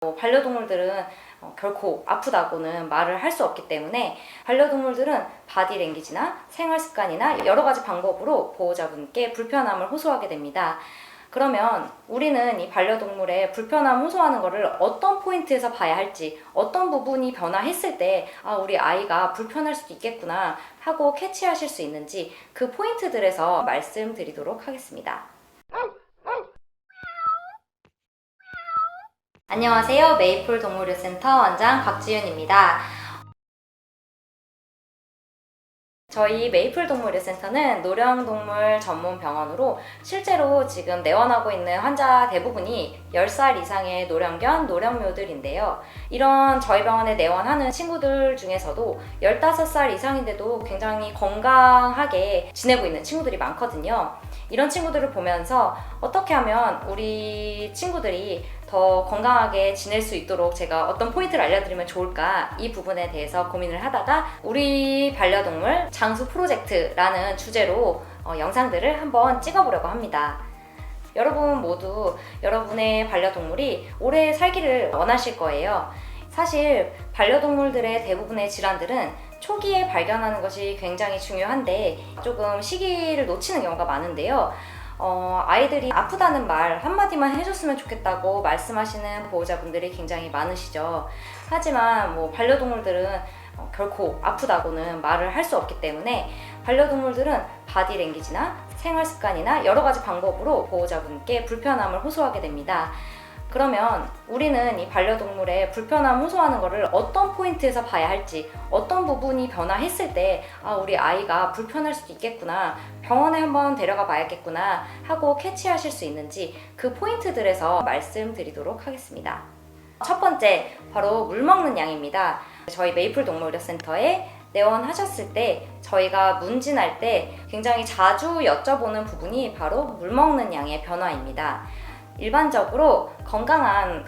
반려동물들은 결코 아프다고는 말을 할 수 없기 때문에 반려동물들은 바디랭귀지나 생활습관이나 여러 가지 방법으로 보호자분께 불편함을 호소하게 됩니다. 그러면 우리는 이 반려동물의 불편함 호소하는 것을 어떤 포인트에서 봐야 할지, 어떤 부분이 변화했을 때 우리 아이가 불편할 수도 있겠구나 하고 캐치하실 수 있는지 그 포인트들에서 말씀드리도록 하겠습니다. 안녕하세요. 메이플 동물의센터 원장 박지윤입니다. 저희 메이플 동물의센터는 노령동물 전문 병원으로 실제로 지금 내원하고 있는 환자 대부분이 10살 이상의 노령견, 노령묘들인데요. 이런 저희 병원에 내원하는 친구들 중에서도 15살 이상인데도 굉장히 건강하게 지내고 있는 친구들이 많거든요. 이런 친구들을 보면서 어떻게 하면 우리 친구들이 더 건강하게 지낼 수 있도록 제가 어떤 포인트를 알려드리면 좋을까, 이 부분에 대해서 고민을 하다가 우리 반려동물 장수 프로젝트라는 주제로 영상들을 한번 찍어보려고 합니다. 여러분 모두 여러분의 반려동물이 오래 살기를 원하실 거예요. 사실 반려동물들의 대부분의 질환들은 초기에 발견하는 것이 굉장히 중요한데 조금 시기를 놓치는 경우가 많은데요. 아이들이 아프다는 말 한마디만 해줬으면 좋겠다고 말씀하시는 보호자분들이 굉장히 많으시죠. 하지만 반려동물들은 결코 아프다고는 말을 할 수 없기 때문에 반려동물들은 바디랭귀지나 생활습관이나 여러 가지 방법으로 보호자분께 불편함을 호소하게 됩니다. 그러면 우리는 이 반려동물의 불편함 호소하는 것을 어떤 포인트에서 봐야 할지, 어떤 부분이 변화했을 때 우리 아이가 불편할 수도 있겠구나, 병원에 한번 데려가 봐야겠구나 하고 캐치하실 수 있는지 그 포인트들에서 말씀드리도록 하겠습니다. 첫 번째, 바로 물 먹는 양입니다. 저희 메이플 동물의료센터에 내원하셨을 때 저희가 문진할 때 굉장히 자주 여쭤보는 부분이 바로 물 먹는 양의 변화입니다. 일반적으로 건강한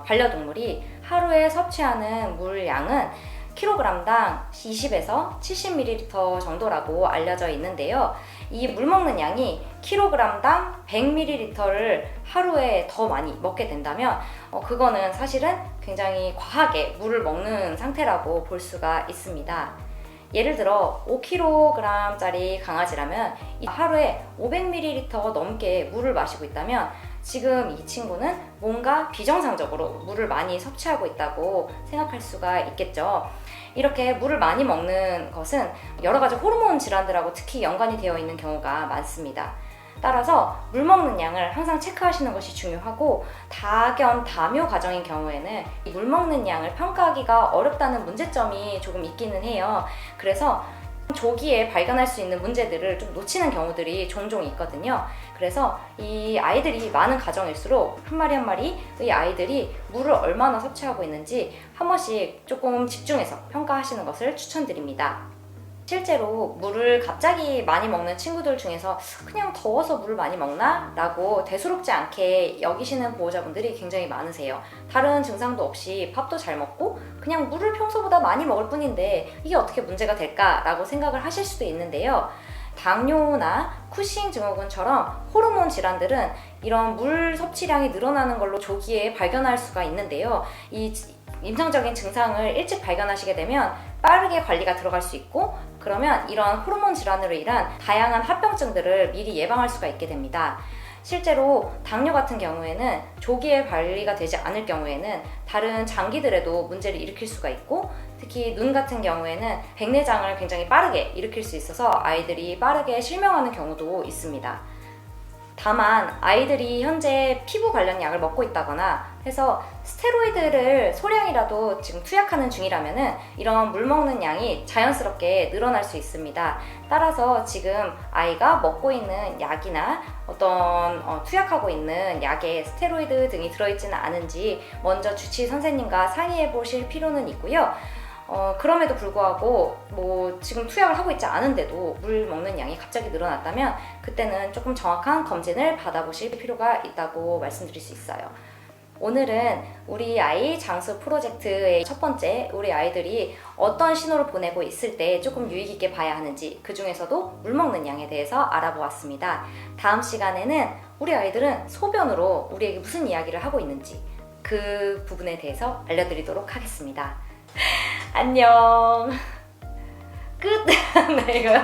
반려동물이 하루에 섭취하는 물량은 킬로그램당 20에서 70ml 정도라고 알려져 있는데요. 이 물 먹는 양이 킬로그램당 100ml를 하루에 더 많이 먹게 된다면 그거는 사실은 굉장히 과하게 물을 먹는 상태라고 볼 수가 있습니다. 예를 들어 5kg짜리 강아지라면 하루에 500ml 넘게 물을 마시고 있다면 지금 이 친구는 뭔가 비정상적으로 물을 많이 섭취하고 있다고 생각할 수가 있겠죠. 이렇게 물을 많이 먹는 것은 여러 가지 호르몬 질환들하고 특히 연관이 되어 있는 경우가 많습니다. 따라서 물 먹는 양을 항상 체크하시는 것이 중요하고, 다견, 다묘 가정인 경우에는 이 물 먹는 양을 평가하기가 어렵다는 문제점이 조금 있기는 해요. 그래서 조기에 발견할 수 있는 문제들을 좀 놓치는 경우들이 종종 있거든요. 그래서 이 아이들이 많은 가정일수록 한 마리 한 마리 이 아이들이 물을 얼마나 섭취하고 있는지 한 번씩 조금 집중해서 평가하시는 것을 추천드립니다. 실제로 물을 갑자기 많이 먹는 친구들 중에서 그냥 더워서 물을 많이 먹나? 라고 대수롭지 않게 여기시는 보호자분들이 굉장히 많으세요. 다른 증상도 없이 밥도 잘 먹고 그냥 물을 평소보다 많이 먹을 뿐인데 이게 어떻게 문제가 될까? 라고 생각을 하실 수도 있는데요. 당뇨나 쿠싱 증후군처럼 호르몬 질환들은 이런 물 섭취량이 늘어나는 걸로 조기에 발견할 수가 있는데요. 이 임상적인 증상을 일찍 발견하시게 되면 빠르게 관리가 들어갈 수 있고, 그러면 이런 호르몬 질환으로 인한 다양한 합병증들을 미리 예방할 수가 있게 됩니다. 실제로 당뇨 같은 경우에는 조기에 관리가 되지 않을 경우에는 다른 장기들에도 문제를 일으킬 수가 있고, 특히 눈 같은 경우에는 백내장을 굉장히 빠르게 일으킬 수 있어서 아이들이 빠르게 실명하는 경우도 있습니다. 다만 아이들이 현재 피부 관련 약을 먹고 있다거나 해서 스테로이드를 소량이라도 지금 투약하는 중이라면은 이런 물 먹는 양이 자연스럽게 늘어날 수 있습니다. 따라서 지금 아이가 먹고 있는 약이나 어떤 투약하고 있는 약에 스테로이드 등이 들어있지는 않은지 먼저 주치의 선생님과 상의해 보실 필요는 있고요. 그럼에도 불구하고 지금 투약을 하고 있지 않은데도 물 먹는 양이 갑자기 늘어났다면 그때는 조금 정확한 검진을 받아보실 필요가 있다고 말씀드릴 수 있어요. 오늘은 우리 아이 장수 프로젝트의 첫 번째, 우리 아이들이 어떤 신호를 보내고 있을 때 조금 유익 있게 봐야 하는지, 그 중에서도 물 먹는 양에 대해서 알아보았습니다. 다음 시간에는 우리 아이들은 소변으로 우리에게 무슨 이야기를 하고 있는지, 그 부분에 대해서 알려드리도록 하겠습니다. 안녕. 끝. 네, 이거요.